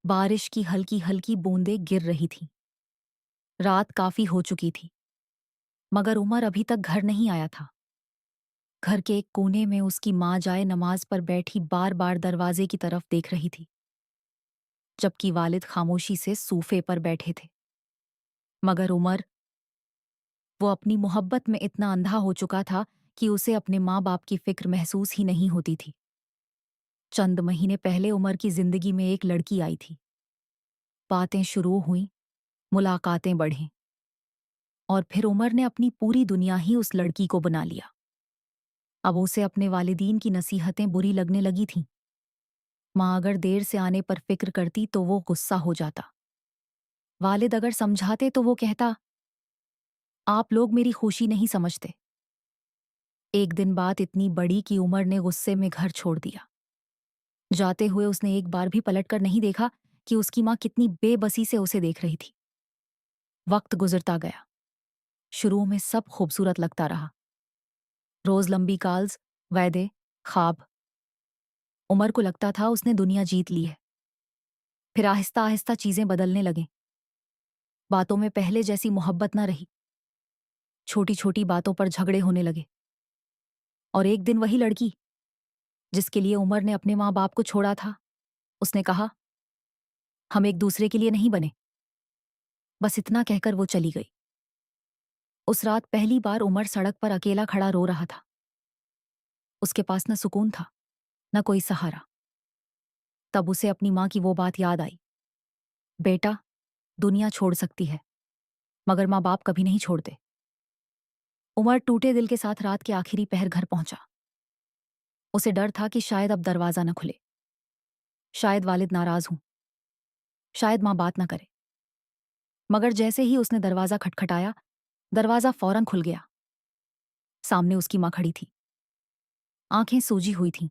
बारिश की हल्की हल्की बूंदें गिर रही थीं। रात काफी हो चुकी थी, मगर उमर अभी तक घर नहीं आया था। घर के एक कोने में उसकी माँ जाए नमाज पर बैठी बार बार दरवाजे की तरफ देख रही थी, जबकि वालिद खामोशी से सूफे पर बैठे थे। मगर उमर, वो अपनी मोहब्बत में इतना अंधा हो चुका था कि उसे अपने माँ बाप की फिक्र महसूस ही नहीं होती थी। चंद महीने पहले उमर की जिंदगी में एक लड़की आई थी। बातें शुरू हुईं, मुलाकातें बढ़ीं, और फिर उमर ने अपनी पूरी दुनिया ही उस लड़की को बना लिया। अब उसे अपने वालिदीन की नसीहतें बुरी लगने लगी थीं। माँ अगर देर से आने पर फिक्र करती तो वो गुस्सा हो जाता। वालिद अगर समझाते तो वो कहता, आप लोग मेरी खुशी नहीं समझते। एक दिन बात इतनी बड़ी कि उमर ने गुस्से में घर छोड़ दिया। जाते हुए उसने एक बार भी पलटकर नहीं देखा कि उसकी माँ कितनी बेबसी से उसे देख रही थी। वक्त गुजरता गया। शुरू में सब खूबसूरत लगता रहा। रोज लंबी कॉल्स, वायदे, ख्वाब। उमर को लगता था उसने दुनिया जीत ली है। फिर आहिस्ता आहिस्ता चीजें बदलने लगें। बातों में पहले जैसी मोहब्बत न रही। छोटी छोटी बातों पर झगड़े होने लगे। और एक दिन वही लड़की, जिसके लिए उमर ने अपने माँ बाप को छोड़ा था, उसने कहा, हम एक दूसरे के लिए नहीं बने। बस इतना कहकर वो चली गई। उस रात पहली बार उमर सड़क पर अकेला खड़ा रो रहा था। उसके पास न सुकून था, न कोई सहारा। तब उसे अपनी माँ की वो बात याद आई, बेटा, दुनिया छोड़ सकती है, मगर माँ बाप कभी नहीं छोड़ते। उमर टूटे दिल के साथ रात के आखिरी पहर घर पहुंचा। उसे डर था कि शायद अब दरवाजा न खुले, शायद वालिद नाराज हों, शायद माँ बात न करे। मगर जैसे ही उसने दरवाजा खटखटाया, दरवाजा फौरन खुल गया। सामने उसकी माँ खड़ी थी। आंखें सूजी हुई थीं,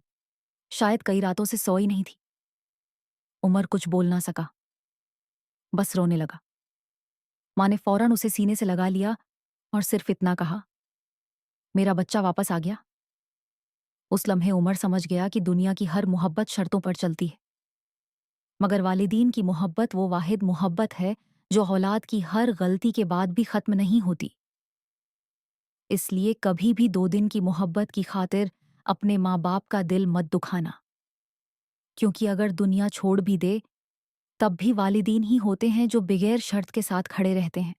शायद कई रातों से सोई नहीं थी। उमर कुछ बोल ना सका, बस रोने लगा। माँ ने फौरन उसे सीने से लगा लिया और सिर्फ इतना कहा, मेरा बच्चा वापस आ गया। उस लम्हे उमर समझ गया कि दुनिया की हर मोहब्बत शर्तों पर चलती है, मगर वालिदीन की मोहब्बत वो वाहिद मोहब्बत है जो औलाद की हर गलती के बाद भी खत्म नहीं होती। इसलिए कभी भी 2 दिन की मोहब्बत की खातिर अपने माँ बाप का दिल मत दुखाना, क्योंकि अगर दुनिया छोड़ भी दे, तब भी वालिदीन ही होते हैं जो बिगैर शर्त के साथ खड़े रहते हैं।